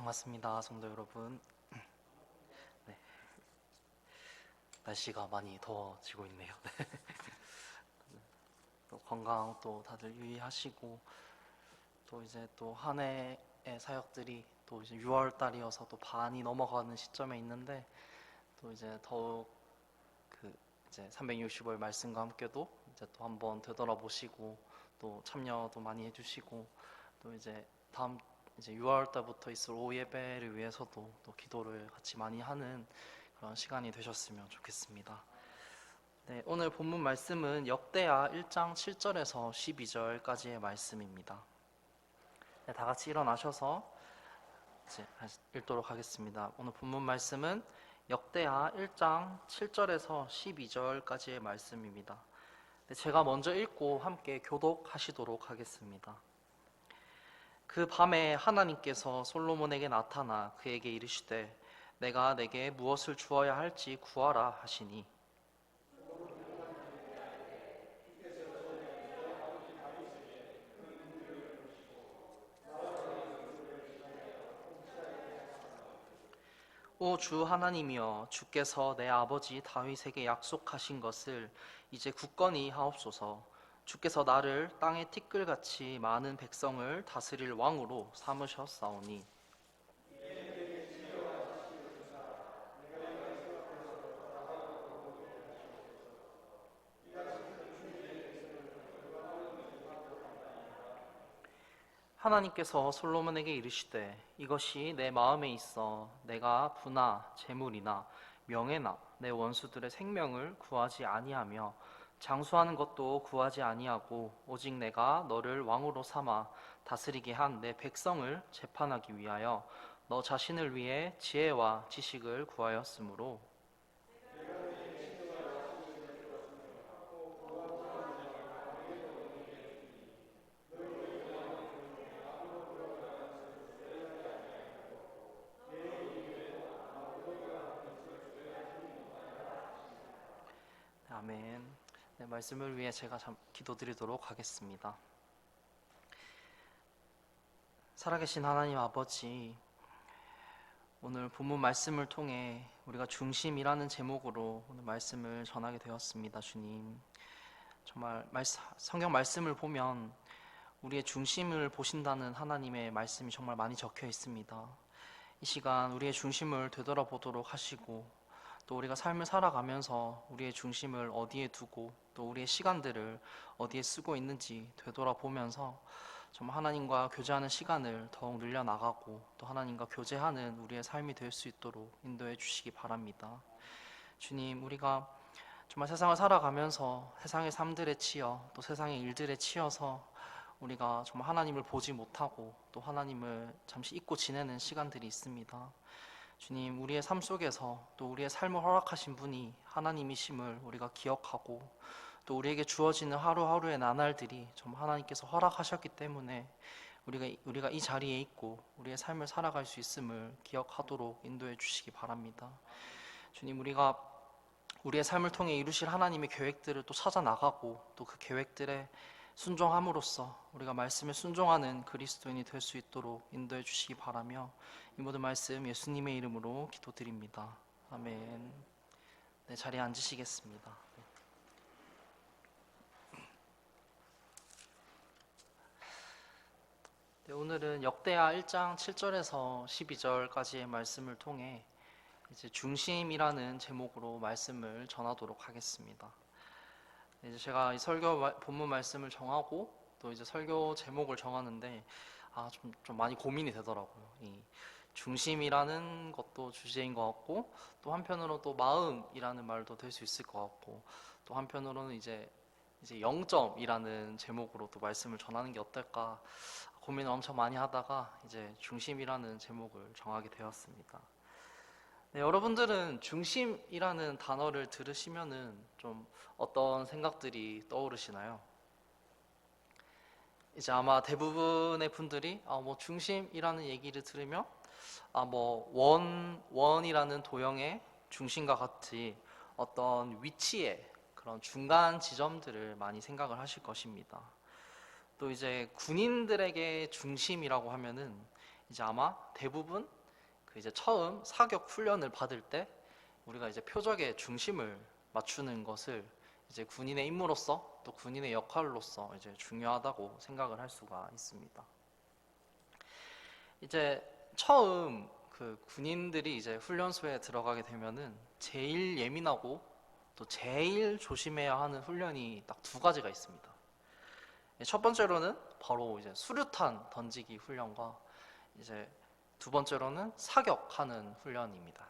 반갑습니다, 성도 여러분. 네, 날씨가 많이 더워지고 있네요. 네. 또 건강 또 다들 유의하시고, 또 이제 또 한 해의 사역들이 또 이제 6월 달이어서 또 반이 넘어가는 시점에 있는데, 또 이제 더욱 그 이제 365일 말씀과 함께도 이제 또 한번 되돌아보시고, 또 참여도 많이 해주시고, 또 이제 다음 이제 6월 달부터 있을 오후 예배를 위해서도 또 기도를 같이 많이 하는 그런 시간이 되셨으면 좋겠습니다. 네, 오늘 본문 말씀은 역대하 1장 7절에서 12절까지의 말씀입니다. 네, 다 같이 일어나셔서 이제 읽도록 하겠습니다. 오늘 본문 말씀은 역대하 1장 7절에서 12절까지의 말씀입니다. 네, 제가 먼저 읽고 함께 교독하시도록 하겠습니다. 그 밤에 하나님께서 솔로몬에게 나타나 그에게 이르시되 내가 내게 무엇을 주어야 할지 구하라 하시니 오 주 하나님이여 주께서 내 아버지 다윗에게 약속하신 것을 이제 굳건히 하옵소서. 주께서 나를 땅의 티끌같이 많은 백성을 다스릴 왕으로 삼으셨사오니 하나님께서 솔로몬에게 이르시되 이것이 내 마음에 있어 내가 부나 재물이나 명예나 내 원수들의 생명을 구하지 아니하며 장수하는 것도 구하지 아니하고 오직 내가 너를 왕으로 삼아 다스리게 한 내 백성을 재판하기 위하여 너 자신을 위해 지혜와 지식을 구하였으므로 아멘. 네, 말씀을 위해 제가 기도드리도록 하겠습니다. 살아계신 하나님 아버지, 오늘 본문 말씀을 통해 우리가 중심이라는 제목으로 오늘 말씀을 전하게 되었습니다. 주님, 정말 성경 말씀을 보면 우리의 중심을 보신다는 하나님의 말씀이 정말 많이 적혀 있습니다. 이 시간 우리의 중심을 되돌아보도록 하시고 또 우리가 삶을 살아가면서 우리의 중심을 어디에 두고 또 우리의 시간들을 어디에 쓰고 있는지 되돌아보면서 정말 하나님과 교제하는 시간을 더욱 늘려나가고 또 하나님과 교제하는 우리의 삶이 될 수 있도록 인도해 주시기 바랍니다. 주님, 우리가 정말 세상을 살아가면서 세상의 삶들에 치여 또 세상의 일들에 치여서 우리가 정말 하나님을 보지 못하고 또 하나님을 잠시 잊고 지내는 시간들이 있습니다. 주님, 우리의 삶 속에서 또 우리의 삶을 허락하신 분이 하나님이심을 우리가 기억하고 또 우리에게 주어지는 하루하루의 나날들이 정말 하나님께서 허락하셨기 때문에 우리가 이 자리에 있고 우리의 삶을 살아갈 수 있음을 기억하도록 인도해 주시기 바랍니다. 주님, 우리가 우리의 삶을 통해 이루실 하나님의 계획들을 또 찾아 나가고 또 그 계획들에 순종함으로써 우리가 말씀에 순종하는 그리스도인이 될 수 있도록 인도해 주시기 바라며 이 모든 말씀 예수님의 이름으로 기도드립니다. 아멘. 네, 자리에 앉으시겠습니다. 네, 오늘은 역대하 1장 7절에서 12절까지의 말씀을 통해 이제 중심이라는 제목으로 말씀을 전하도록 하겠습니다. 이제 제가 이 설교 본문 말씀을 정하고 또 이제 설교 제목을 정하는데 좀 많이 고민이 되더라고요. 이 중심이라는 것도 주제인 것 같고 또 한편으로 또 마음이라는 말도 될 수 있을 것 같고 또 한편으로는 이제 0점이라는 제목으로 또 말씀을 전하는 게 어떨까 고민을 엄청 많이 하다가 이제 중심이라는 제목을 정하게 되었습니다. 네, 여러분들은 중심이라는 단어를 들으시면은 좀 어떤 생각들이 떠오르시나요? 이제 아마 대부분의 분들이 뭐 중심이라는 얘기를 들으면 뭐 원이라는 도형의 중심과 같이 어떤 위치의 그런 중간 지점들을 많이 생각을 하실 것입니다. 또 이제 군인들에게 중심이라고 하면은 이제 아마 대부분 그 이제 처음 사격 훈련을 받을 때 우리가 이제 표적의 중심을 맞추는 것을 이제 군인의 임무로서 또 군인의 역할로서 이제 중요하다고 생각을 할 수가 있습니다. 이제 처음 그 군인들이 이제 훈련소에 들어가게 되면은 제일 예민하고 또 제일 조심해야 하는 훈련이 딱 두 가지가 있습니다. 첫 번째로는 바로 이제 수류탄 던지기 훈련과 이제 두 번째로는 사격하는 훈련입니다.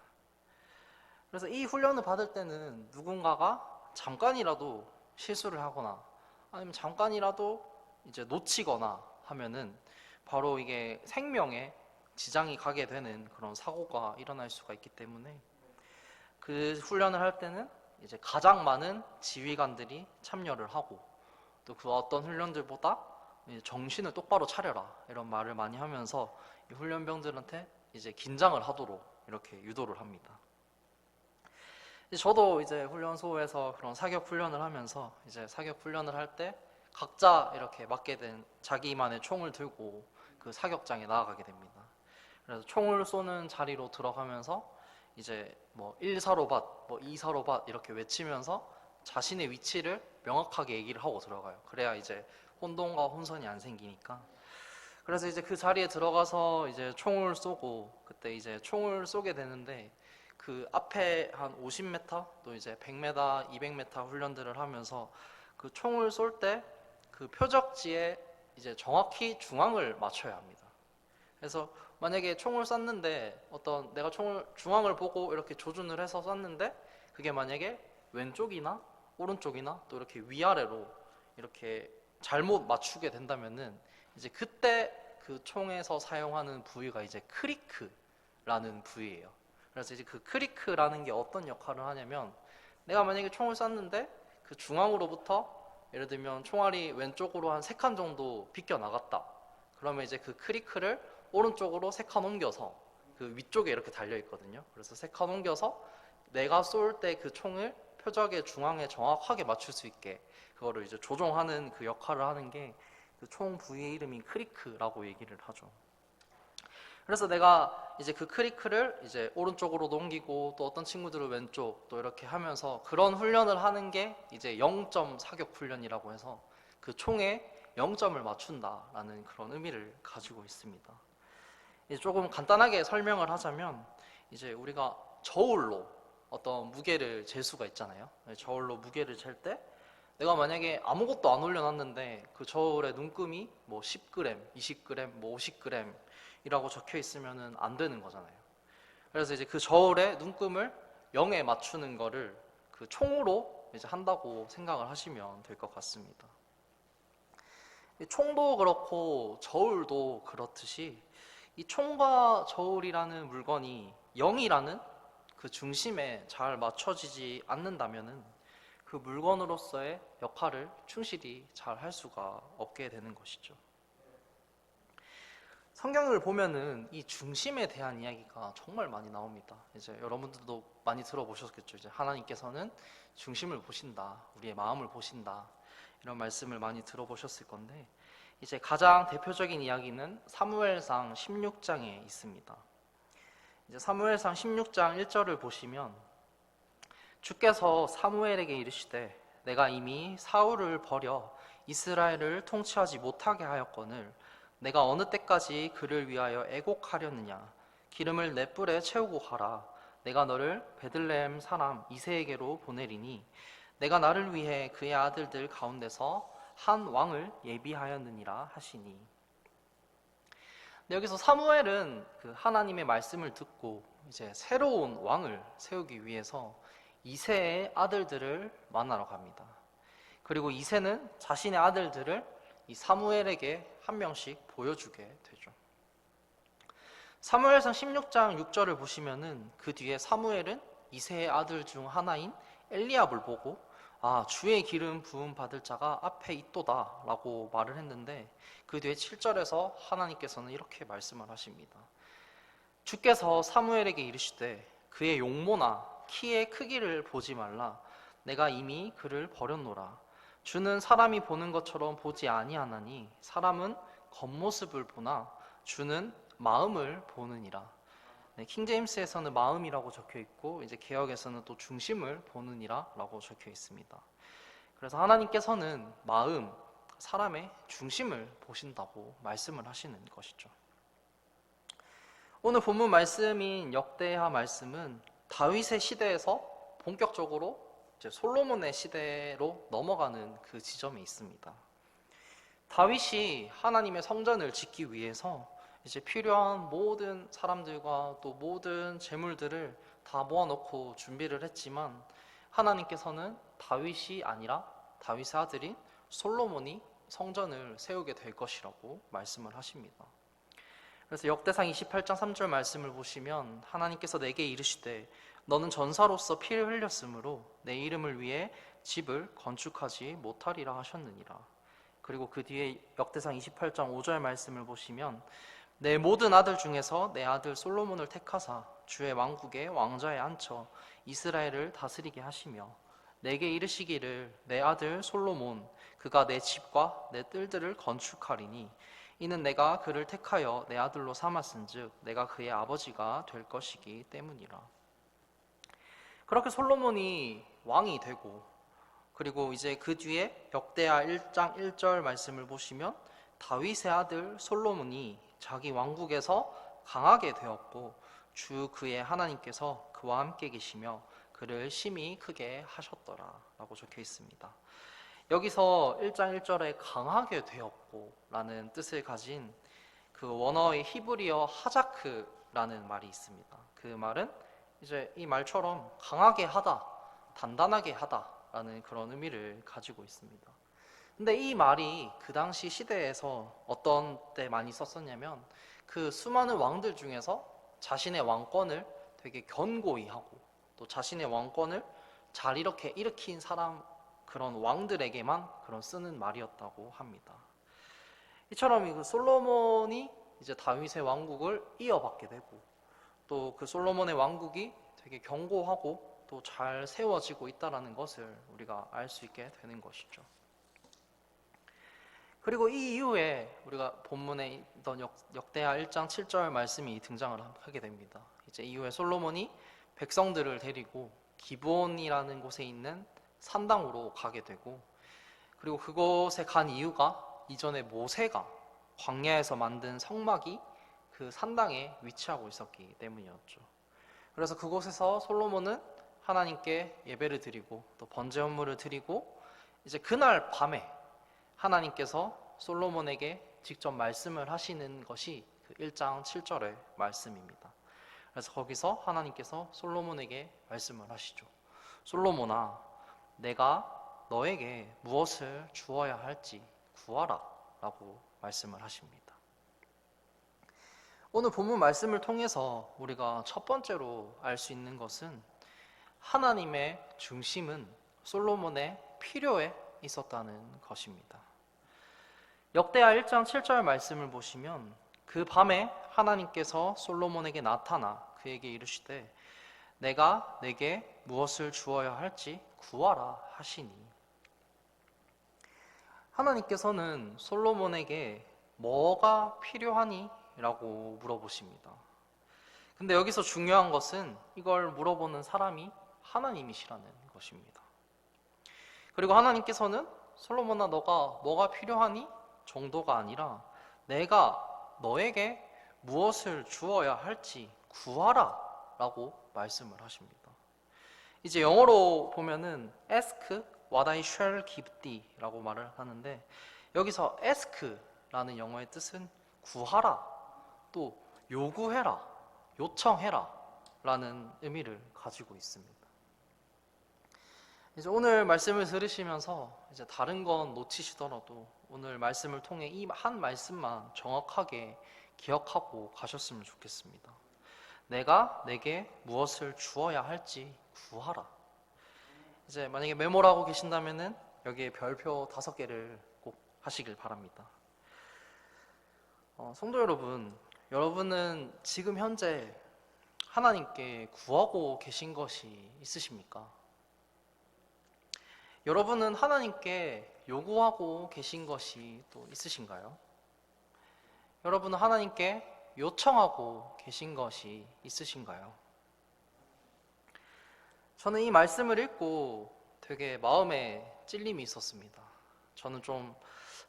그래서 이 훈련을 받을 때는 누군가가 잠깐이라도 실수를 하거나 아니면 잠깐이라도 이제 놓치거나 하면은 바로 이게 생명에 지장이 가게 되는 그런 사고가 일어날 수가 있기 때문에 그 훈련을 할 때는 이제 가장 많은 지휘관들이 참여를 하고 또 그 어떤 훈련들보다 정신을 똑바로 차려라 이런 말을 많이 하면서 이 훈련병들한테 이제 긴장을 하도록 이렇게 유도를 합니다. 저도 이제 훈련소에서 그런 사격 훈련을 하면서 이제 사격 훈련을 할 때 각자 이렇게 맡게 된 자기만의 총을 들고 그 사격장에 나아가게 됩니다. 그래서 총을 쏘는 자리로 들어가면서 이제 뭐 1사로밭, 뭐 2사로밭 이렇게 외치면서 자신의 위치를 명확하게 얘기를 하고 들어가요. 그래야 이제 혼동과 혼선이 안 생기니까. 그래서 이제 그 자리에 들어가서 이제 총을 쏘고 그때 이제 총을 쏘게 되는데 그 앞에 한 50m 또 이제 100m, 200m 훈련들을 하면서 그 총을 쏠 때 그 표적지에 이제 정확히 중앙을 맞춰야 합니다. 그래서 만약에 총을 쐈는데 어떤 내가 총을 중앙을 보고 이렇게 조준을 해서 쐈는데 그게 만약에 왼쪽이나 오른쪽이나 또 이렇게 위아래로 이렇게 잘못 맞추게 된다면은 이제 그때 그 총에서 사용하는 부위가 이제 크리크라는 부위예요. 그래서 이제 그 크리크라는 게 어떤 역할을 하냐면 내가 만약에 총을 쐈는데 그 중앙으로부터 예를 들면 총알이 왼쪽으로 한 3칸 정도 비껴 나갔다. 그러면 이제 그 크리크를 오른쪽으로 3칸 옮겨서 그 위쪽에 이렇게 달려 있거든요. 그래서 3칸 옮겨서 내가 쏠 때 그 총을 표적의 중앙에 정확하게 맞출 수 있게 그거를 이제 조종하는 그 역할을 하는 게 그 총 부위의 이름이 크리크라고 얘기를 하죠. 그래서 내가 이제 그 크리크를 이제 오른쪽으로 넘기고 또 어떤 친구들은 왼쪽 또 이렇게 하면서 그런 훈련을 하는 게 이제 0점 사격 훈련이라고 해서 그 총에 0점을 맞춘다라는 그런 의미를 가지고 있습니다. 이제 조금 간단하게 설명을 하자면 이제 우리가 저울로 어떤 무게를 잴 수가 있잖아요. 저울로 무게를 잴 때 내가 만약에 아무것도 안 올려놨는데 그 저울에 눈금이 뭐 10g, 20g, 뭐 50g 이라고 적혀 있으면은 안 되는 거잖아요. 그래서 이제 그 저울에 눈금을 0에 맞추는 거를 그 총으로 이제 한다고 생각을 하시면 될 것 같습니다. 총도 그렇고 저울도 그렇듯이 이 총과 저울이라는 물건이 0이라는 그 중심에 잘 맞춰지지 않는다면은 그 물건으로서의 역할을 충실히 잘 할 수가 없게 되는 것이죠. 성경을 보면은 이 중심에 대한 이야기가 정말 많이 나옵니다. 이제 여러분들도 많이 들어보셨겠죠. 이제 하나님께서는 중심을 보신다, 우리의 마음을 보신다 이런 말씀을 많이 들어보셨을 건데 이제 가장 대표적인 이야기는 사무엘상 16장에 있습니다. 이제 사무엘상 16장 1절을 보시면 주께서 사무엘에게 이르시되 내가 이미 사울을 버려 이스라엘을 통치하지 못하게 하였거늘 내가 어느 때까지 그를 위하여 애곡하려느냐 기름을 내 뿔에 채우고 가라 내가 너를 베들레헴 사람 이새에게로 보내리니 내가 나를 위해 그의 아들들 가운데서 한 왕을 예비하였느니라 하시니. 여기서 사무엘은 그 하나님의 말씀을 듣고 이제 새로운 왕을 세우기 위해서 이새의 아들들을 만나러 갑니다. 그리고 이새는 자신의 아들들을 이 사무엘에게 한 명씩 보여주게 되죠. 사무엘상 16장 6절을 보시면은 그 뒤에 사무엘은 이새의 아들 중 하나인 엘리압을 보고 주의 기름 부음 받을 자가 앞에 있도다 라고 말을 했는데 그 뒤에 7절에서 하나님께서는 이렇게 말씀을 하십니다. 주께서 사무엘에게 이르시되 그의 용모나 키의 크기를 보지 말라 내가 이미 그를 버렸노라 주는 사람이 보는 것처럼 보지 아니하나니 사람은 겉모습을 보나 주는 마음을 보느니라. 네, 킹제임스에서는 마음이라고 적혀 있고 이제 개역에서는 또 중심을 보느니라라고 적혀 있습니다. 그래서 하나님께서는 마음, 사람의 중심을 보신다고 말씀을 하시는 것이죠. 오늘 본문 말씀인 역대하 말씀은 다윗의 시대에서 본격적으로 이제 솔로몬의 시대로 넘어가는 그 지점에 있습니다. 다윗이 하나님의 성전을 짓기 위해서 이제 필요한 모든 사람들과 또 모든 재물들을 다 모아놓고 준비를 했지만 하나님께서는 다윗이 아니라 다윗의 아들인 솔로몬이 성전을 세우게 될 것이라고 말씀을 하십니다. 그래서 역대상 28장 3절 말씀을 보시면 하나님께서 내게 이르시되 너는 전사로서 피를 흘렸으므로 내 이름을 위해 집을 건축하지 못하리라 하셨느니라. 그리고 그 뒤에 역대상 28장 5절 말씀을 보시면 내 모든 아들 중에서 내 아들 솔로몬을 택하사 주의 왕국의 왕좌에 앉혀 이스라엘을 다스리게 하시며 내게 이르시기를 내 아들 솔로몬 그가 내 집과 내 뜰들을 건축하리니 이는 내가 그를 택하여 내 아들로 삼았은즉 내가 그의 아버지가 될 것이기 때문이라. 그렇게 솔로몬이 왕이 되고 그리고 이제 그 뒤에 역대하 1장 1절 말씀을 보시면 다윗의 아들 솔로몬이 자기 왕국에서 강하게 되었고 주 그의 하나님께서 그와 함께 계시며 그를 심히 크게 하셨더라 라고 적혀 있습니다. 여기서 1장 1절에 강하게 되었고 라는 뜻을 가진 그 원어의 히브리어 하자크라는 말이 있습니다. 그 말은 이제 이 말처럼 강하게 하다, 단단하게 하다 라는 그런 의미를 가지고 있습니다. 근데 이 말이 그 당시 시대에서 어떤 때 많이 썼었냐면 그 수많은 왕들 중에서 자신의 왕권을 되게 견고히 하고 또 자신의 왕권을 잘 이렇게 일으킨 사람 그런 왕들에게만 그런 쓰는 말이었다고 합니다. 이처럼 그 솔로몬이 이제 다윗의 왕국을 이어받게 되고 또 그 솔로몬의 왕국이 되게 견고하고 또 잘 세워지고 있다는 것을 우리가 알 수 있게 되는 것이죠. 그리고 이 이후에 우리가 본문에 있던 역대하 1장 7절 말씀이 등장을 하게 됩니다. 이제 이후에 솔로몬이 백성들을 데리고 기브온이라는 곳에 있는 산당으로 가게 되고 그리고 그곳에 간 이유가 이전에 모세가 광야에서 만든 성막이 그 산당에 위치하고 있었기 때문이었죠. 그래서 그곳에서 솔로몬은 하나님께 예배를 드리고 또 번제 헌물을 드리고 이제 그날 밤에 하나님께서 솔로몬에게 직접 말씀을 하시는 것이 그 1장 7절의 말씀입니다. 그래서 거기서 하나님께서 솔로몬에게 말씀을 하시죠. 솔로몬아, 내가 너에게 무엇을 주어야 할지 구하라 라고 말씀을 하십니다. 오늘 본문 말씀을 통해서 우리가 첫 번째로 알 수 있는 것은 하나님의 중심은 솔로몬의 필요에 있었다는 것입니다. 역대하 1장 7절 말씀을 보시면 그 밤에 하나님께서 솔로몬에게 나타나 그에게 이르시되 내가 내게 무엇을 주어야 할지 구하라 하시니 하나님께서는 솔로몬에게 뭐가 필요하니? 라고 물어보십니다. 근데 여기서 중요한 것은 이걸 물어보는 사람이 하나님이시라는 것입니다. 그리고 하나님께서는 솔로몬아 너가 뭐가 필요하니? 정도가 아니라 내가 너에게 무엇을 주어야 할지 구하라 라고 말씀을 하십니다. 이제 영어로 보면은 ask what I shall give thee 라고 말을 하는데 여기서 ask라는 영어의 뜻은 구하라 또 요구해라 요청해라 라는 의미를 가지고 있습니다. 이제 오늘 말씀을 들으시면서 이제 다른 건 놓치시더라도 오늘 말씀을 통해 이 한 말씀만 정확하게 기억하고 가셨으면 좋겠습니다. 내가 내게 무엇을 주어야 할지 구하라. 이제 만약에 메모를 하고 계신다면은 여기에 별표 5개를 꼭 하시길 바랍니다. 성도 여러분, 여러분은 지금 현재 하나님께 구하고 계신 것이 있으십니까? 여러분은 하나님께 요구하고 계신 것이 또 있으신가요? 여러분은 하나님께 요청하고 계신 것이 있으신가요? 저는 이 말씀을 읽고 되게 마음에 찔림이 있었습니다. 저는 좀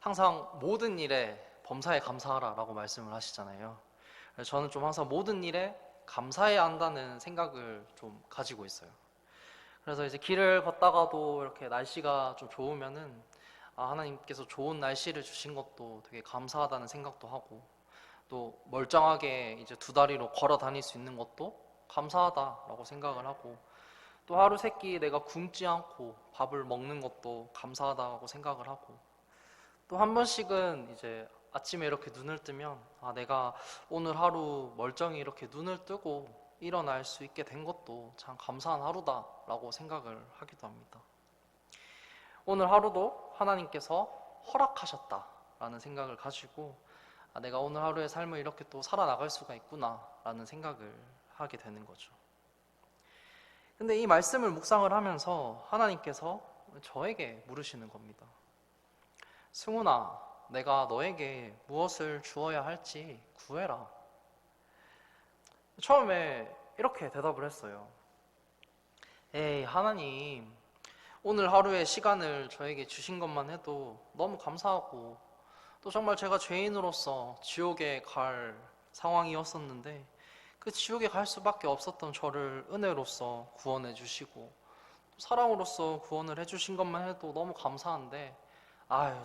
항상 모든 일에 범사에 감사하라 라고 말씀을 하시잖아요. 그래서 저는 좀 항상 모든 일에 감사해야 한다는 생각을 좀 가지고 있어요. 그래서 이제 길을 걷다가도 이렇게 날씨가 좀 좋으면은 하나님께서 좋은 날씨를 주신 것도 되게 감사하다는 생각도 하고, 또 멀쩡하게 이제 두 다리로 걸어 다닐 수 있는 것도 감사하다라고 생각을 하고, 또 하루 세끼 내가 굶지 않고 밥을 먹는 것도 감사하다고 생각을 하고, 또 한 번씩은 이제 아침에 이렇게 눈을 뜨면 내가 오늘 하루 멀쩡히 이렇게 눈을 뜨고 일어날 수 있게 된 것도 참 감사한 하루다라고 생각을 하기도 합니다. 오늘 하루도 하나님께서 허락하셨다라는 생각을 가지고 내가 오늘 하루의 삶을 이렇게 또 살아나갈 수가 있구나라는 생각을 하게 되는 거죠. 근데 이 말씀을 묵상을 하면서 하나님께서 저에게 물으시는 겁니다. 승훈아, 내가 너에게 무엇을 주어야 할지 구해라. 처음에 이렇게 대답을 했어요. 에이, 하나님, 오늘 하루의 시간을 저에게 주신 것만 해도 너무 감사하고, 또 정말 제가 죄인으로서 지옥에 갈 상황이었었는데 그 지옥에 갈 수밖에 없었던 저를 은혜로서 구원해 주시고 사랑으로서 구원을 해주신 것만 해도 너무 감사한데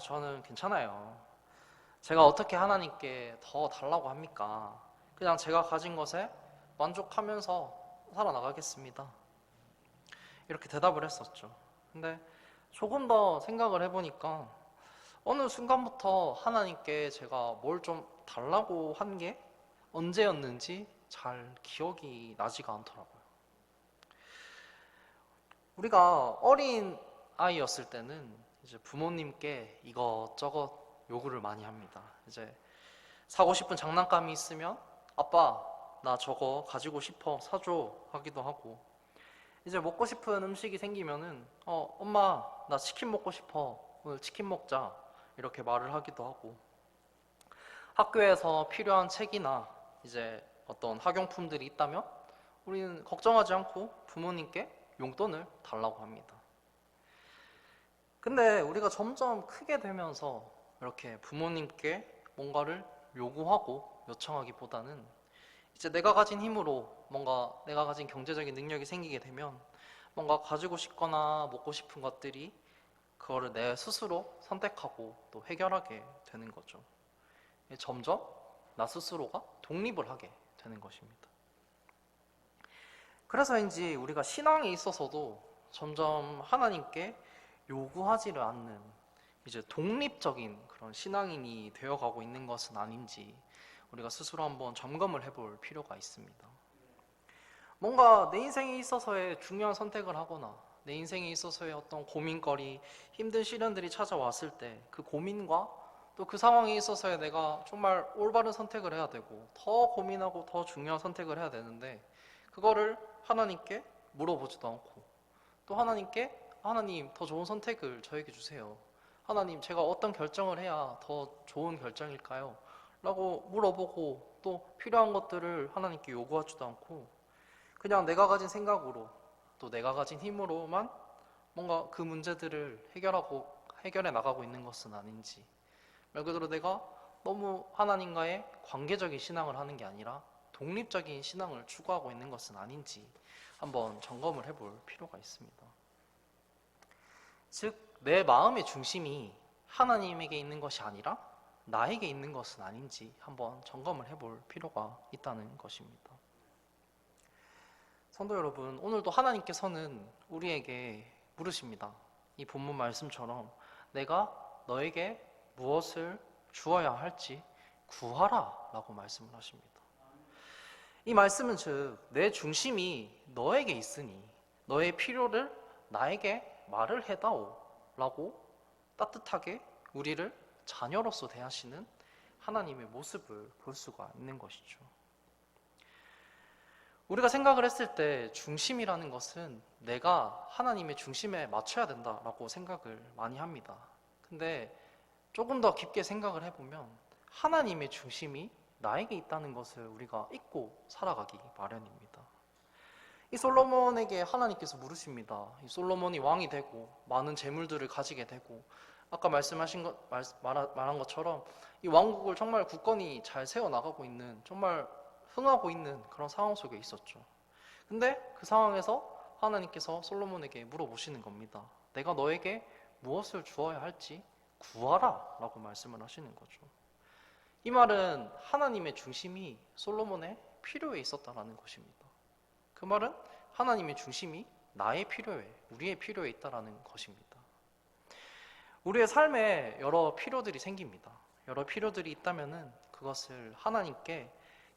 저는 괜찮아요. 제가 어떻게 하나님께 더 달라고 합니까? 그냥 제가 가진 것에 만족하면서 살아나가겠습니다. 이렇게 대답을 했었죠. 근데 조금 더 생각을 해보니까 어느 순간부터 하나님께 제가 뭘 좀 달라고 한 게 언제였는지 잘 기억이 나지가 않더라고요. 우리가 어린 아이였을 때는 이제 부모님께 이것저것 요구를 많이 합니다. 이제 사고 싶은 장난감이 있으면 아빠, 나 저거 가지고 싶어, 사줘 하기도 하고, 이제 먹고 싶은 음식이 생기면은 엄마, 나 치킨 먹고 싶어, 오늘 치킨 먹자 이렇게 말을 하기도 하고, 학교에서 필요한 책이나 이제 어떤 학용품들이 있다면 우리는 걱정하지 않고 부모님께 용돈을 달라고 합니다. 근데 우리가 점점 크게 되면서 이렇게 부모님께 뭔가를 요구하고 요청하기보다는 이제 내가 가진 힘으로 뭔가 내가 가진 경제적인 능력이 생기게 되면 뭔가 가지고 싶거나 먹고 싶은 것들이 그거를 내 스스로 선택하고 또 해결하게 되는 거죠. 점점 나 스스로가 독립을 하게 되는 것입니다. 그래서인지 우리가 신앙에 있어서도 점점 하나님께 요구하지를 않는 이제 독립적인 그런 신앙인이 되어가고 있는 것은 아닌지 우리가 스스로 한번 점검을 해볼 필요가 있습니다. 뭔가 내 인생에 있어서의 중요한 선택을 하거나 내 인생에 있어서의 어떤 고민거리, 힘든 시련들이 찾아왔을 때 그 고민과 또 그 상황에 있어서의 내가 정말 올바른 선택을 해야 되고 더 고민하고 더 중요한 선택을 해야 되는데 그거를 하나님께 물어보지도 않고 또 하나님께 하나님 더 좋은 선택을 저에게 주세요. 하나님 제가 어떤 결정을 해야 더 좋은 결정일까요? 라고 물어보고 또 필요한 것들을 하나님께 요구하지도 않고 그냥 내가 가진 생각으로 또 내가 가진 힘으로만 뭔가 그 문제들을 해결해 나가고 있는 것은 아닌지, 말 그대로 내가 너무 하나님과의 관계적인 신앙을 하는 게 아니라 독립적인 신앙을 추구하고 있는 것은 아닌지 한번 점검을 해볼 필요가 있습니다. 즉, 내 마음의 중심이 하나님에게 있는 것이 아니라 나에게 있는 것은 아닌지 한번 점검을 해볼 필요가 있다는 것입니다. 성도 여러분, 오늘도 하나님께서는 우리에게 물으십니다. 이 본문 말씀처럼 내가 너에게 무엇을 주어야 할지 구하라 라고 말씀을 하십니다. 이 말씀은 즉 내 중심이 너에게 있으니 너의 필요를 나에게 말을 해다오 라고 따뜻하게 우리를 자녀로서 대하시는 하나님의 모습을 볼 수가 있는 것이죠. 우리가 생각을 했을 때 중심이라는 것은 내가 하나님의 중심에 맞춰야 된다라고 생각을 많이 합니다. 근데 조금 더 깊게 생각을 해보면 하나님의 중심이 나에게 있다는 것을 우리가 잊고 살아가기 마련입니다. 이 솔로몬에게 하나님께서 물으십니다. 이 솔로몬이 왕이 되고 많은 재물들을 가지게 되고 아까 말한 것처럼 이 왕국을 정말 굳건히 잘 세워나가고 있는, 정말 흥하고 있는 그런 상황 속에 있었죠. 근데 그 상황에서 하나님께서 솔로몬에게 물어보시는 겁니다. 내가 너에게 무엇을 주어야 할지 구하라 라고 말씀을 하시는 거죠. 이 말은 하나님의 중심이 솔로몬의 필요에 있었다라는 것입니다. 그 말은 하나님의 중심이 나의 필요에, 우리의 필요에 있다라는 것입니다. 우리의 삶에 여러 필요들이 생깁니다. 여러 필요들이 있다면은 그것을 하나님께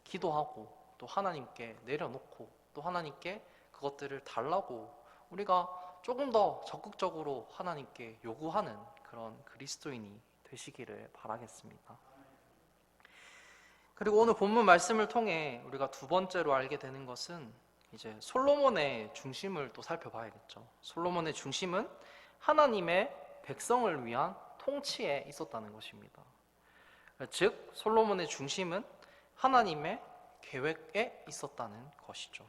기도하고 또 하나님께 내려놓고 또 하나님께 그것들을 달라고 우리가 조금 더 적극적으로 하나님께 요구하는 그런 그리스도인이 되시기를 바라겠습니다. 그리고 오늘 본문 말씀을 통해 우리가 두 번째로 알게 되는 것은 이제 솔로몬의 중심을 또 살펴봐야겠죠. 솔로몬의 중심은 하나님의 백성을 위한 통치에 있었다는 것입니다. 즉 솔로몬의 중심은 하나님의 계획에 있었다는 것이죠.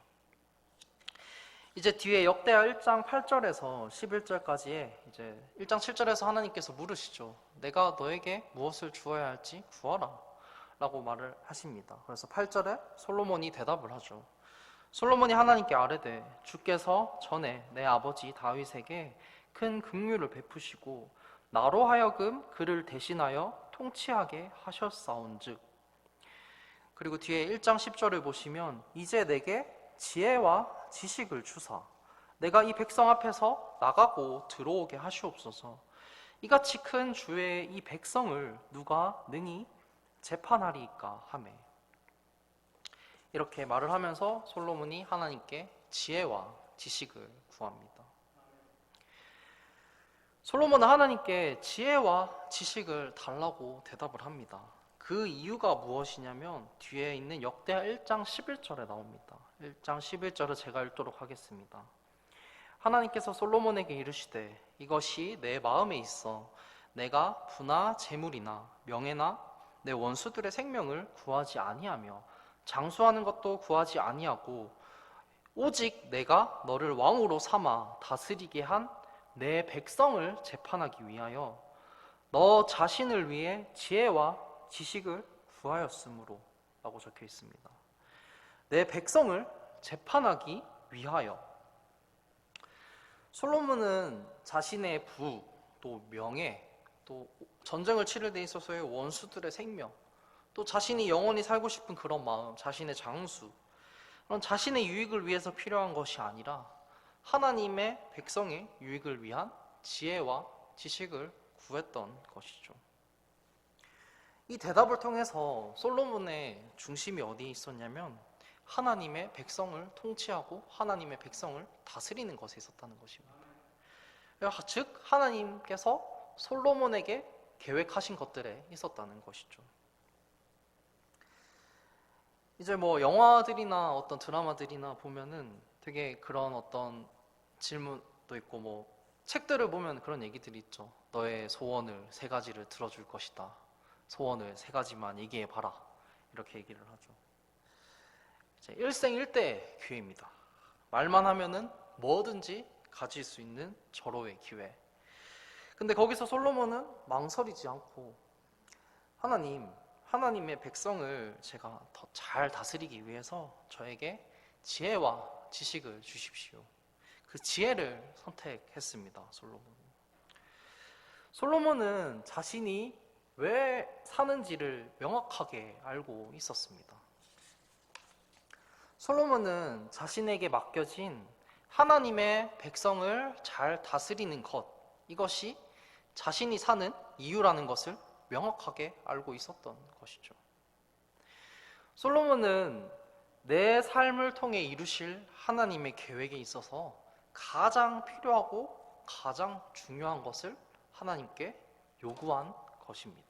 이제 뒤에 역대하 1장 8절에서 11절까지의 이제 1장 7절에서 하나님께서 물으시죠. 내가 너에게 무엇을 주어야 할지 구하라 라고 말을 하십니다. 그래서 8절에 솔로몬이 대답을 하죠. 솔로몬이 하나님께 아뢰되 주께서 전에 내 아버지 다윗에게 큰 긍휼을 베푸시고 나로 하여금 그를 대신하여 통치하게 하셨사온즉. 그리고 뒤에 1장 10절을 보시면 이제 내게 지혜와 지식을 주사 내가 이 백성 앞에서 나가고 들어오게 하시옵소서. 이같이 큰 주의 이 백성을 누가 능히 재판하리이까 하매. 이렇게 말을 하면서 솔로몬이 하나님께 지혜와 지식을 구합니다. 솔로몬은 하나님께 지혜와 지식을 달라고 대답을 합니다. 그 이유가 무엇이냐면 뒤에 있는 역대하 1장 11절에 나옵니다. 1장 11절을 제가 읽도록 하겠습니다. 하나님께서 솔로몬에게 이르시되 이것이 내 마음에 있어 내가 부나 재물이나 명예나 내 원수들의 생명을 구하지 아니하며 장수하는 것도 구하지 아니하고 오직 내가 너를 왕으로 삼아 다스리게 한 내 백성을 재판하기 위하여 너 자신을 위해 지혜와 지식을 구하였으므로 라고 적혀 있습니다. 내 백성을 재판하기 위하여. 솔로몬은 자신의 부, 또 명예, 또 전쟁을 치를 데 있어서의 원수들의 생명, 또 자신이 영원히 살고 싶은 그런 마음, 자신의 장수, 그런 자신의 유익을 위해서 필요한 것이 아니라 하나님의 백성의 유익을 위한 지혜와 지식을 구했던 것이죠. 이 대답을 통해서 솔로몬의 중심이 어디에 있었냐면 하나님의 백성을 통치하고 하나님의 백성을 다스리는 것에 있었다는 것입니다. 즉 하나님께서 솔로몬에게 계획하신 것들에 있었다는 것이죠. 이제 뭐 영화들이나 어떤 드라마들이나 보면은 되게 그런 어떤 질문도 있고 뭐 책들을 보면 그런 얘기들이 있죠. 너의 소원을 3가지를 들어줄 것이다. 소원을 3가지만 얘기해봐라. 이렇게 얘기를 하죠. 이제 일생일대 기회입니다. 말만 하면은 뭐든지 가질 수 있는 절호의 기회. 근데 거기서 솔로몬은 망설이지 않고 하나님의 백성을 제가 더 잘 다스리기 위해서 저에게 지혜와 지식을 주십시오. 그 지혜를 선택했습니다. 솔로몬은 자신이 왜 사는지를 명확하게 알고 있었습니다. 솔로몬은 자신에게 맡겨진 하나님의 백성을 잘 다스리는 것, 이것이 자신이 사는 이유라는 것을 명확하게 알고 있었던 것이죠. 솔로몬은 내 삶을 통해 이루실 하나님의 계획에 있어서 가장 필요하고 가장 중요한 것을 하나님께 요구한 것입니다.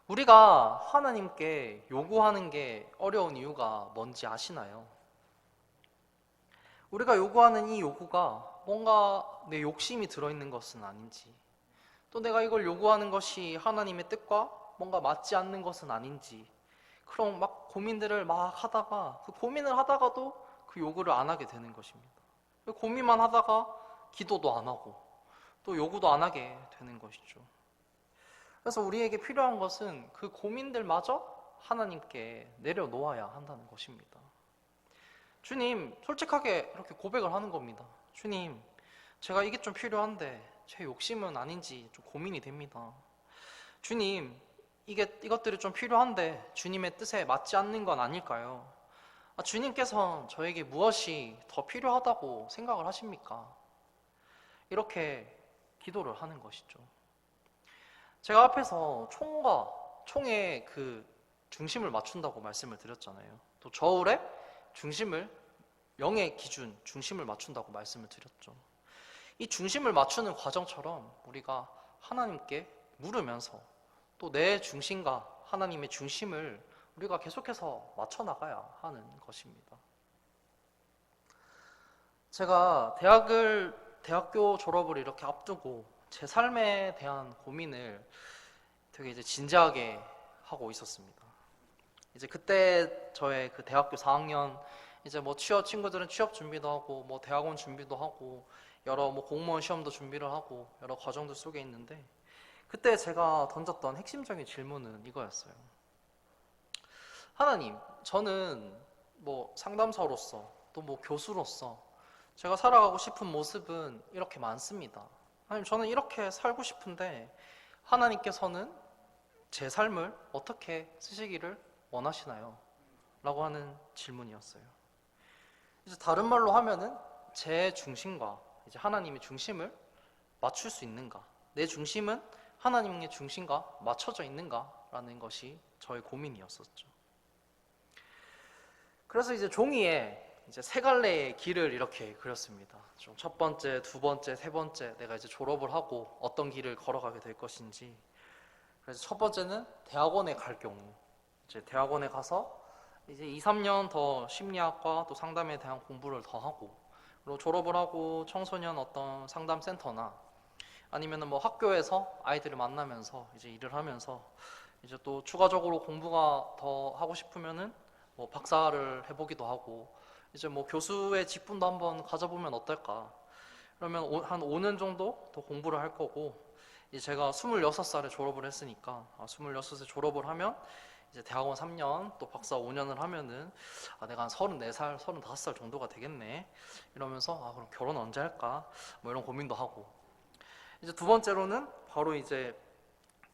우리가 하나님께 요구하는 게 어려운 이유가 뭔지 아시나요? 우리가 요구하는 이 요구가 뭔가 내 욕심이 들어있는 것은 아닌지, 또 내가 이걸 요구하는 것이 하나님의 뜻과 뭔가 맞지 않는 것은 아닌지 그런 막 고민들을 막 하다가 그 고민을 하다가도 그 요구를 안 하게 되는 것입니다. 고민만 하다가 기도도 안 하고 또 요구도 안 하게 되는 것이죠. 그래서 우리에게 필요한 것은 그 고민들마저 하나님께 내려놓아야 한다는 것입니다. 주님, 솔직하게 이렇게 고백을 하는 겁니다. 주님, 제가 이게 좀 필요한데 제 욕심은 아닌지 좀 고민이 됩니다. 주님, 이것들이 좀 필요한데 주님의 뜻에 맞지 않는 건 아닐까요? 주님께서 저에게 무엇이 더 필요하다고 생각을 하십니까? 이렇게 기도를 하는 것이죠. 제가 앞에서 총의 그 중심을 맞춘다고 말씀을 드렸잖아요. 또 저울의 중심을, 영의 기준, 중심을 맞춘다고 말씀을 드렸죠. 이 중심을 맞추는 과정처럼 우리가 하나님께 물으면서 또 내 중심과 하나님의 중심을 우리가 계속해서 맞춰나가야 하는 것입니다. 제가 대학교 졸업을 이렇게 앞두고 제 삶에 대한 고민을 되게 이제 진지하게 하고 있었습니다. 이제 그때 저의 그 대학교 4학년 이제 뭐 친구들은 취업 준비도 하고 뭐 대학원 준비도 하고 여러 뭐 공무원 시험도 준비를 하고 여러 과정들 속에 있는데 그때 제가 던졌던 핵심적인 질문은 이거였어요. 하나님, 저는 뭐 상담사로서 또 뭐 교수로서 제가 살아가고 싶은 모습은 이렇게 많습니다. 하나님, 저는 이렇게 살고 싶은데 하나님께서는 제 삶을 어떻게 쓰시기를 원하시나요? 라고 하는 질문이었어요. 이제 다른 말로 하면은 제 중심과 이제 하나님의 중심을 맞출 수 있는가? 내 중심은 하나님의 중심과 맞춰져 있는가? 라는 것이 저의 고민이었었죠. 그래서 이제 종이에 이제 세 갈래의 길을 이렇게 그렸습니다. 좀 첫 번째, 두 번째, 세 번째 내가 이제 졸업을 하고 어떤 길을 걸어가게 될 것인지. 그래서 첫 번째는 대학원에 갈 경우 이제 대학원에 가서 이제 2, 3년 더 심리학과 또 상담에 대한 공부를 더 하고 그리고 졸업을 하고 청소년 어떤 상담센터나 아니면은 뭐 학교에서 아이들을 만나면서 이제 일을 하면서 이제 또 추가적으로 공부가 더 하고 싶으면은 뭐 박사를 해보기도 하고 이제 뭐 교수의 직분도 한번 가져보면 어떨까. 그러면 한 5년 정도 더 공부를 할 거고 이제 제가 26살에 졸업을 했으니까 26세 졸업을 하면 이제 대학원 3년 또 박사 5년을 하면은 내가 한 34살, 35살 정도가 되겠네 이러면서 그럼 결혼 언제 할까 뭐 이런 고민도 하고 이제 두 번째로는 바로 이제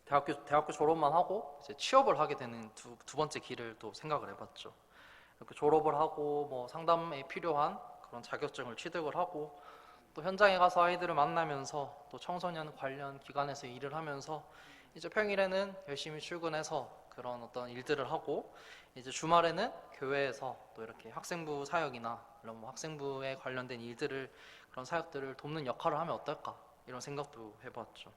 대학교 졸업만 하고 이제 취업을 하게 되는 두 번째 길을 또 생각을 해봤죠. 이렇게 졸업을 하고 뭐 상담에 필요한 그런 자격증을 취득을 하고 또 현장에 가서 아이들을 만나면서 또 청소년 관련 기관에서 일을 하면서 이제 평일에는 열심히 출근해서 그런 어떤 일들을 하고 이제 주말에는 교회에서 또 이렇게 학생부 사역이나 이런 뭐 학생부에 관련된 일들을 그런 사역들을 돕는 역할을 하면 어떨까 이런 생각도 해봤죠.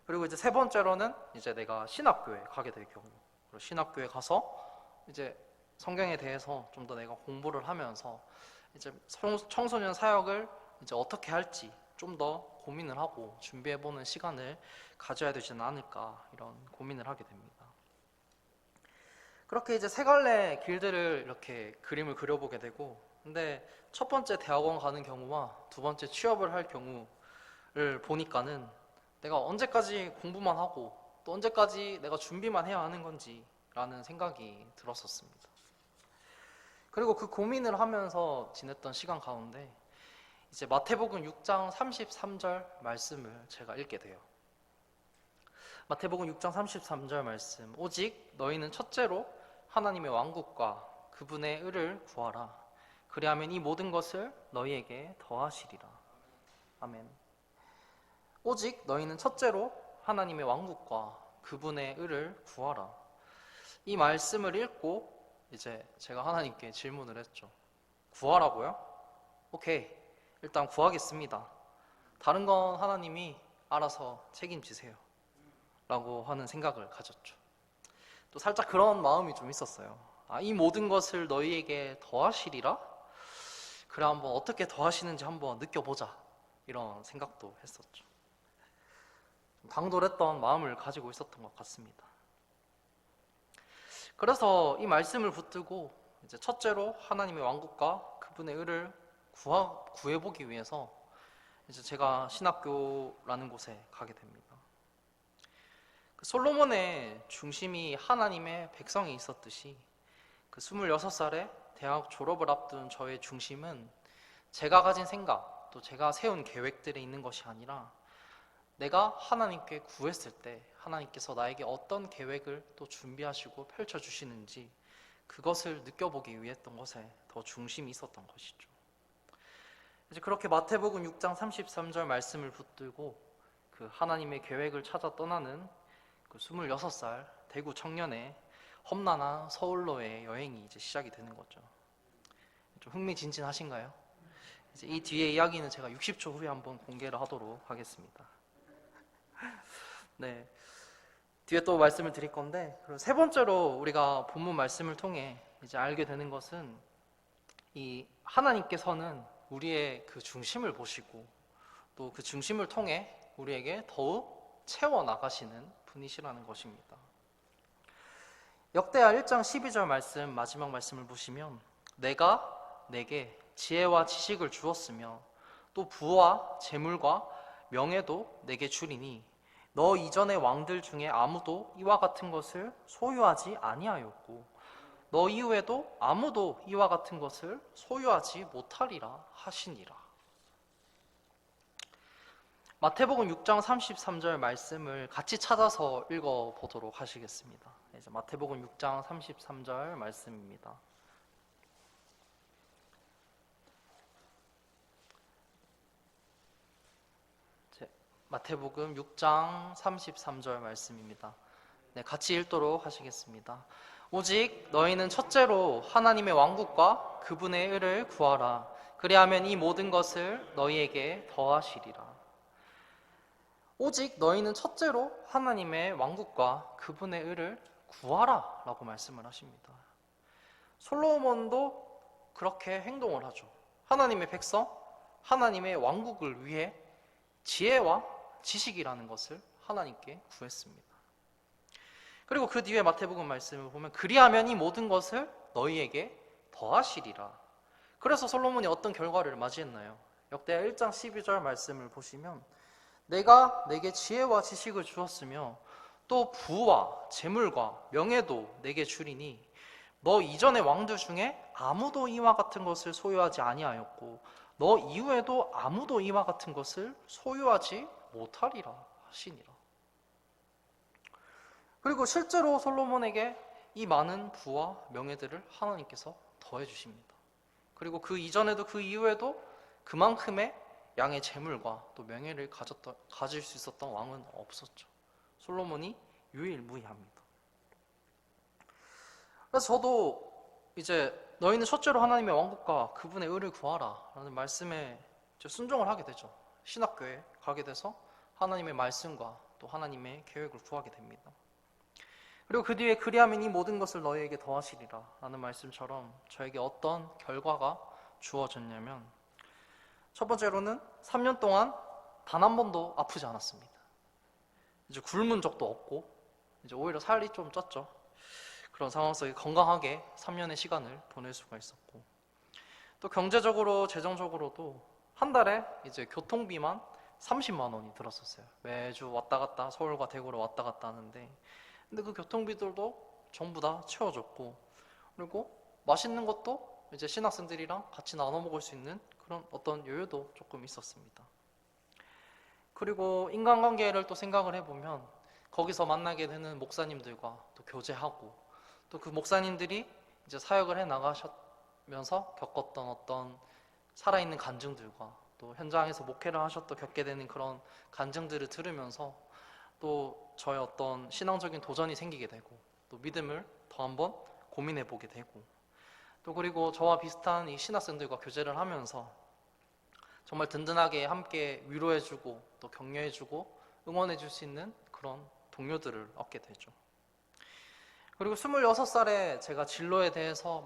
그리고 이제 세 번째로는 이제 내가 신학교에 가게 될 경우 그리고 신학교에 가서 이제 성경에 대해서 좀 더 내가 공부를 하면서 이제 청소년 사역을 이제 어떻게 할지 좀 더 고민을 하고 준비해보는 시간을 가져야 되지는 않을까 이런 고민을 하게 됩니다. 그렇게 이제 세 갈래 길들을 이렇게 그림을 그려보게 되고 근데 첫 번째 대학원 가는 경우와 두 번째 취업을 할 경우를 보니까는 내가 언제까지 공부만 하고 또 언제까지 내가 준비만 해야 하는 건지 라는 생각이 들었었습니다. 그리고 그 고민을 하면서 지냈던 시간 가운데 이제 마태복음 6장 33절 말씀을 제가 읽게 돼요. 마태복음 6장 33절 말씀 오직 너희는 첫째로 하나님의 왕국과 그분의 의를 구하라. 그리하면 이 모든 것을 너희에게 더하시리라. 아멘. 오직 너희는 첫째로 하나님의 왕국과 그분의 의를 구하라. 이 말씀을 읽고 이제 제가 하나님께 질문을 했죠. 구하라고요? 오케이, 일단 구하겠습니다. 다른 건 하나님이 알아서 책임지세요 라고 하는 생각을 가졌죠. 또 살짝 그런 마음이 좀 있었어요. 이 모든 것을 너희에게 더하시리라? 그래 한번 어떻게 더하시는지 한번 느껴보자 이런 생각도 했었죠. 당돌했던 마음을 가지고 있었던 것 같습니다. 그래서 이 말씀을 붙들고 이제 첫째로 하나님의 왕국과 그분의 의를 구해보기 위해서 이제 제가 신학교라는 곳에 가게 됩니다. 그 솔로몬의 중심이 하나님의 백성이 있었듯이 그 26살에 대학 졸업을 앞둔 저의 중심은 제가 가진 생각, 또 제가 세운 계획들에 있는 것이 아니라 내가 하나님께 구했을 때 하나님께서 나에게 어떤 계획을 또 준비하시고 펼쳐주시는지 그것을 느껴보기 위했던 것에 더 중심이 있었던 것이죠. 이제 그렇게 마태복음 6장 33절 말씀을 붙들고 그 하나님의 계획을 찾아 떠나는 그 26살 대구 청년의 험난한 서울로의 여행이 이제 시작이 되는 거죠. 좀 흥미진진하신가요? 이제 이 뒤에 이야기는 제가 60초 후에 한번 공개를 하도록 하겠습니다. 네, 뒤에 또 말씀을 드릴 건데, 그리고 세 번째로 우리가 본문 말씀을 통해 이제 알게 되는 것은 이 하나님께서는 우리의 그 중심을 보시고 또 그 중심을 통해 우리에게 더욱 채워 나가시는 분이시라는 것입니다. 역대하 1장 12절 말씀, 마지막 말씀을 보시면 내가 내게 지혜와 지식을 주었으며 또 부와 재물과 명예도 내게 주리니 너 이전의 왕들 중에 아무도 이와 같은 것을 소유하지 아니하였고 너 이후에도 아무도 이와 같은 것을 소유하지 못하리라 하시니라. 마태복음 6장 33절 말씀을 같이 찾아서 읽어보도록 하시겠습니다. 이제 마태복음 6장 33절 말씀입니다. 마태복음 6장 33절 말씀입니다. 네, 같이 읽도록 하시겠습니다. 오직 너희는 첫째로 하나님의 왕국과 그분의 의를 구하라. 그리하면 이 모든 것을 너희에게 더하시리라. 오직 너희는 첫째로 하나님의 왕국과 그분의 의를 구하라 라고 말씀을 하십니다. 솔로몬도 그렇게 행동을 하죠. 하나님의 백성, 하나님의 왕국을 위해 지혜와 지식이라는 것을 하나님께 구했습니다. 그리고 그 뒤에 마태복음 말씀을 보면 그리하면 이 모든 것을 너희에게 더하시리라. 그래서 솔로몬이 어떤 결과를 맞이했나요? 역대하 1장 12절 말씀을 보시면 내가 내게 지혜와 지식을 주었으며 또 부와 재물과 명예도 내게 주리니 너 이전의 왕들 중에 아무도 이와 같은 것을 소유하지 아니하였고 너 이후에도 아무도 이와 같은 것을 소유하지 못하리라 하시니라. 그리고 실제로 솔로몬에게 이 많은 부와 명예들을 하나님께서 더해 주십니다. 그리고 그 이전에도 그 이후에도 그만큼의 양의 재물과 또 명예를 가질 수 있었던 왕은 없었죠. 솔로몬이 유일무이합니다. 그래서 저도 이제 너희는 첫째로 하나님의 왕국과 그분의 의를 구하라 라는 말씀에 순종을 하게 되죠. 신학교에 가게 돼서 하나님의 말씀과 또 하나님의 계획을 구하게 됩니다. 그리고 그 뒤에 그리하면 이 모든 것을 너희에게 더하시리라 라는 말씀처럼 저에게 어떤 결과가 주어졌냐면 첫 번째로는 3년 동안 단 한 번도 아프지 않았습니다. 이제 굶은 적도 없고 이제 오히려 살이 좀 쪘죠. 그런 상황 속에 건강하게 3년의 시간을 보낼 수가 있었고 또 경제적으로 재정적으로도 한 달에 이제 교통비만 30만 원이 들었었어요. 매주 왔다 갔다 서울과 대구로 왔다 갔다 하는데 근데 그 교통비들도 전부 다 채워졌고 그리고 맛있는 것도 이제 신학생들이랑 같이 나눠 먹을 수 있는 그런 어떤 여유도 조금 있었습니다. 그리고 인간관계를 또 생각을 해보면 거기서 만나게 되는 목사님들과 또 교제하고 또 그 목사님들이 이제 사역을 해 나가셨면서 겪었던 어떤 살아있는 간증들과 또 현장에서 목회를 하셨던 겪게 되는 그런 간증들을 들으면서 또 저의 어떤 신앙적인 도전이 생기게 되고 또 믿음을 더 한번 고민해 보게 되고 또 그리고 저와 비슷한 이 신학생들과 교제를 하면서 정말 든든하게 함께 위로해주고 또 격려해주고 응원해줄 수 있는 그런 동료들을 얻게 되죠. 그리고 26살에 제가 진로에 대해서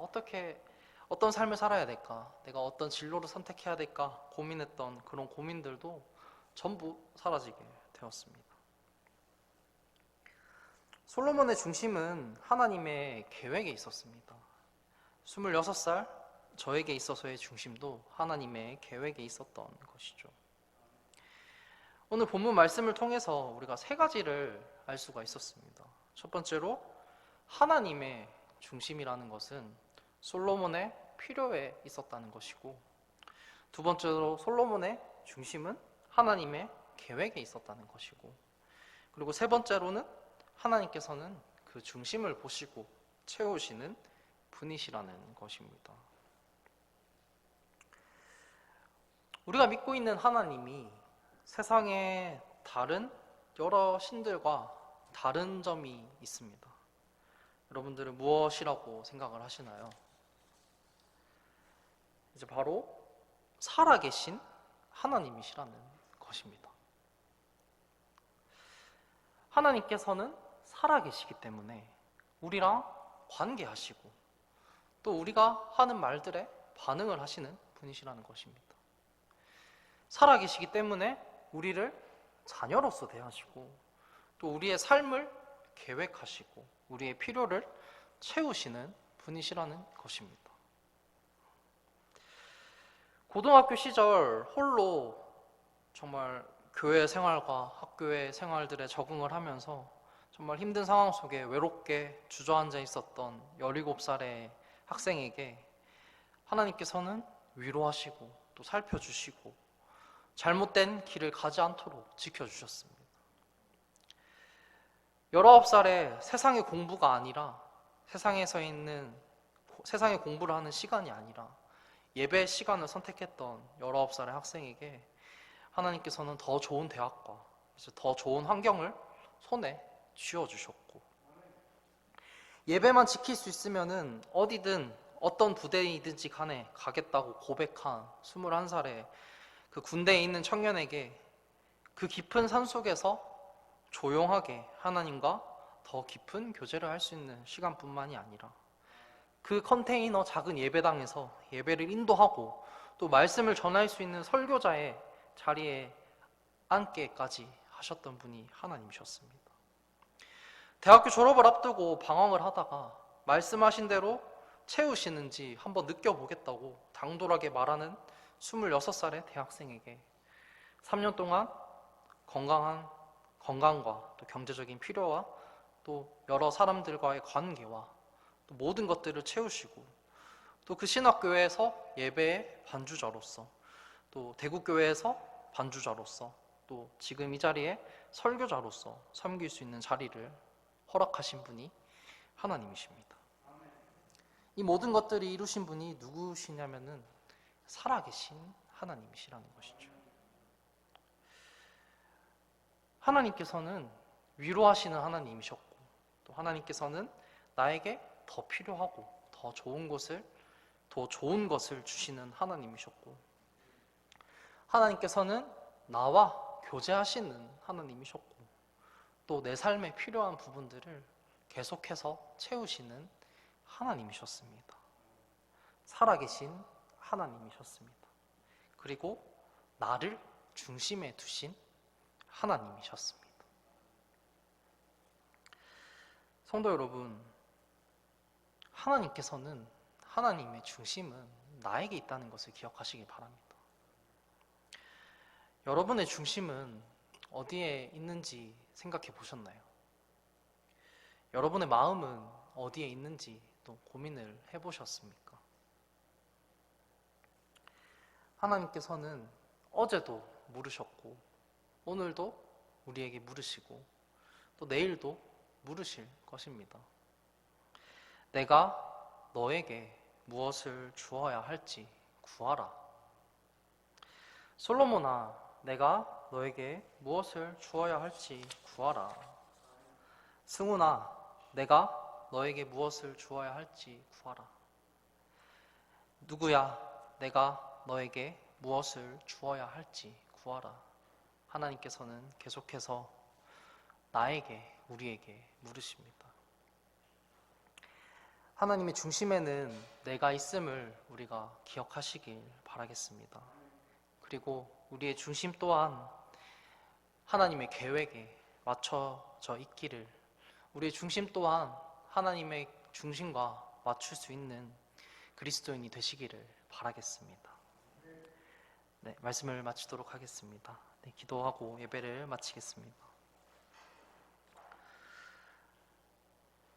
어떻게 어떤 삶을 살아야 될까, 내가 어떤 진로를 선택해야 될까 고민했던 그런 고민들도 전부 사라지게 되었습니다. 솔로몬의 중심은 하나님의 계획에 있었습니다. 26살 저에게 있어서의 중심도 하나님의 계획에 있었던 것이죠. 오늘 본문 말씀을 통해서 우리가 세 가지를 알 수가 있었습니다. 첫 번째로 하나님의 중심이라는 것은 솔로몬의 필요에 있었다는 것이고, 두 번째로 솔로몬의 중심은 하나님의 계획에 있었다는 것이고, 그리고 세 번째로는 하나님께서는 그 중심을 보시고 채우시는 분이시라는 것입니다. 우리가 믿고 있는 하나님이 세상에 다른 여러 신들과 다른 점이 있습니다. 여러분들은 무엇이라고 생각을 하시나요? 이제 바로 살아계신 하나님이시라는 것입니다. 하나님께서는 살아계시기 때문에 우리랑 관계하시고 또 우리가 하는 말들에 반응을 하시는 분이시라는 것입니다. 살아계시기 때문에 우리를 자녀로서 대하시고 또 우리의 삶을 계획하시고 우리의 필요를 채우시는 분이시라는 것입니다. 고등학교 시절 홀로 정말 교회 생활과 학교의 생활들에 적응을 하면서 정말 힘든 상황 속에 외롭게 주저앉아 있었던 17살의 학생에게 하나님께서는 위로하시고 또 살펴주시고 잘못된 길을 가지 않도록 지켜주셨습니다. 19살에 세상의 공부가 아니라 세상의 공부를 하는 시간이 아니라 예배 시간을 선택했던 19살의 학생에게 하나님께서는 더 좋은 대학과 더 좋은 환경을 손에 쥐어주셨고, 예배만 지킬 수 있으면은 어디든 어떤 부대이든지 간에 가겠다고 고백한 21살의 그 군대에 있는 청년에게 그 깊은 산속에서 조용하게 하나님과 더 깊은 교제를 할 수 있는 시간뿐만이 아니라 그 컨테이너 작은 예배당에서 예배를 인도하고 또 말씀을 전할 수 있는 설교자의 자리에 앉게까지 하셨던 분이 하나님이셨습니다. 대학교 졸업을 앞두고 방황을 하다가 말씀하신 대로 채우시는지 한번 느껴보겠다고 당돌하게 말하는 26살의 대학생에게 3년 동안 건강과 또 경제적인 필요와 또 여러 사람들과의 관계와 또 모든 것들을 채우시고 또 그 신학교에서 예배의 반주자로서 또 대구교회에서 반주자로서 또 지금 이 자리에 설교자로서 섬길 수 있는 자리를 허락하신 분이 하나님이십니다. 이 모든 것들을 이루신 분이 누구시냐면은 살아계신 하나님이시라는 것이죠. 하나님께서는 위로하시는 하나님이셨고 또 하나님께서는 나에게 더 필요하고 더 좋은 것을 주시는 하나님이셨고 하나님께서는 나와 교제하시는 하나님이셨고 또 내 삶에 필요한 부분들을 계속해서 채우시는 하나님이셨습니다. 살아계신 하나님이셨습니다. 그리고 나를 중심에 두신 하나님이셨습니다. 성도 여러분, 하나님의 중심은 나에게 있다는 것을 기억하시기 바랍니다. 여러분의 중심은 어디에 있는지 생각해 보셨나요? 여러분의 마음은 어디에 있는지 또 고민을 해보셨습니까? 하나님께서는 어제도 물으셨고 오늘도 우리에게 물으시고 또 내일도 물으실 것입니다. 내가 너에게 무엇을 주어야 할지 구하라. 솔로몬아, 내가 너에게 무엇을 주어야 할지 구하라. 승훈아, 내가 너에게 무엇을 주어야 할지 구하라. 누구야, 내가 너에게 무엇을 주어야 할지 구하라. 하나님께서는 계속해서 우리에게 물으십니다. 하나님의 중심에는 내가 있음을 우리가 기억하시길 바라겠습니다. 그리고 우리의 중심 또한 하나님의 계획에 맞춰져 있기를 우리의 중심 또한 하나님의 중심과 맞출 수 있는 그리스도인이 되시기를 바라겠습니다. 네, 말씀을 마치도록 하겠습니다. 네, 기도하고 예배를 마치겠습니다.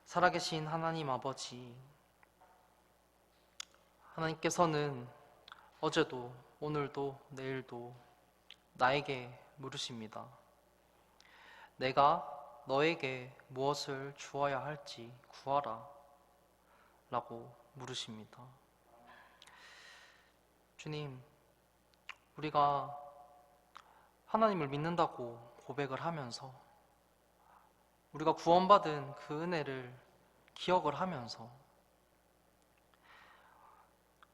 살아계신 하나님 아버지, 하나님께서는 어제도 오늘도 내일도 나에게 물으십니다. 내가 너에게 무엇을 주어야 할지 구하라 라고 물으십니다. 주님, 우리가 하나님을 믿는다고 고백을 하면서 우리가 구원받은 그 은혜를 기억을 하면서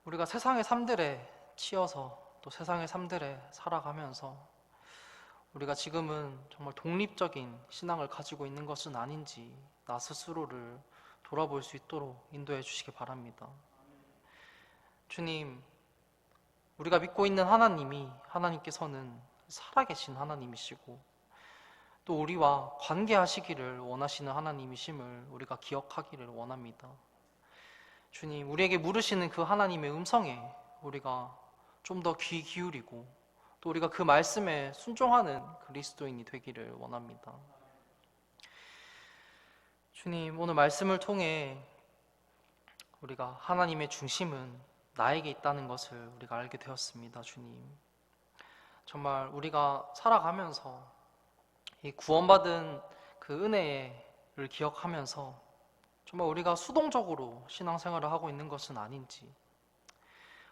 우리가 세상의 삶들에 치여서 또 세상의 삶들에 살아가면서 우리가 지금은 정말 독립적인 신앙을 가지고 있는 것은 아닌지 나 스스로를 돌아볼 수 있도록 인도해 주시기 바랍니다. 주님, 우리가 믿고 있는 하나님께서는 살아계신 하나님이시고 또 우리와 관계하시기를 원하시는 하나님이심을 우리가 기억하기를 원합니다. 주님, 우리에게 물으시는 그 하나님의 음성에 우리가 좀 더 귀 기울이고 또 우리가 그 말씀에 순종하는 그리스도인이 되기를 원합니다. 주님, 오늘 말씀을 통해 우리가 하나님의 중심은 나에게 있다는 것을 우리가 알게 되었습니다. 주님, 정말 우리가 살아가면서 이 구원받은 그 은혜를 기억하면서 정말 우리가 수동적으로 신앙생활을 하고 있는 것은 아닌지,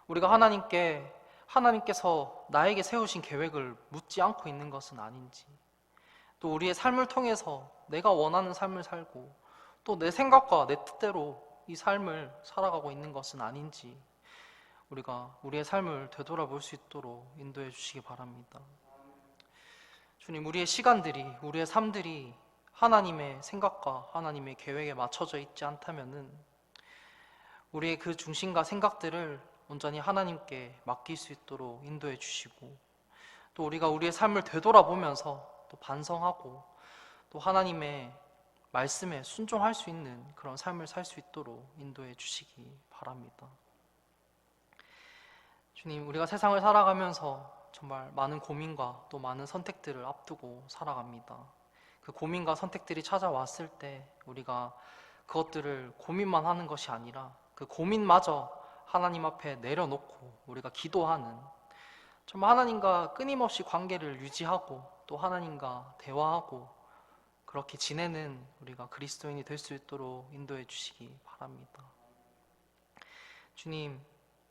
우리가 하나님께서 나에게 세우신 계획을 묻지 않고 있는 것은 아닌지, 또 우리의 삶을 통해서 내가 원하는 삶을 살고 또 내 생각과 내 뜻대로 이 삶을 살아가고 있는 것은 아닌지 우리가 우리의 삶을 되돌아볼 수 있도록 인도해 주시기 바랍니다. 주님, 우리의 시간들이, 우리의 삶들이 하나님의 생각과 하나님의 계획에 맞춰져 있지 않다면은 우리의 그 중심과 생각들을 온전히 하나님께 맡길 수 있도록 인도해 주시고 또 우리가 우리의 삶을 되돌아보면서 또 반성하고 또 하나님의 말씀에 순종할 수 있는 그런 삶을 살 수 있도록 인도해 주시기 바랍니다. 주님, 우리가 세상을 살아가면서 정말 많은 고민과 또 많은 선택들을 앞두고 살아갑니다. 그 고민과 선택들이 찾아왔을 때 우리가 그것들을 고민만 하는 것이 아니라 그 고민마저 하나님 앞에 내려놓고 우리가 기도하는, 정말 하나님과 끊임없이 관계를 유지하고 또 하나님과 대화하고 그렇게 지내는 우리가 그리스도인이 될 수 있도록 인도해 주시기 바랍니다. 주님,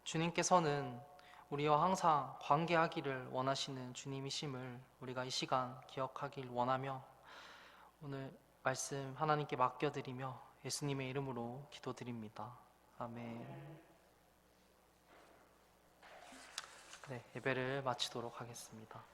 주님께서는 우리와 항상 관계하기를 원하시는 주님이심을 우리가 이 시간 기억하길 원하며 오늘 말씀 하나님께 맡겨드리며 예수님의 이름으로 기도드립니다. 아멘. 네, 예배를 마치도록 하겠습니다.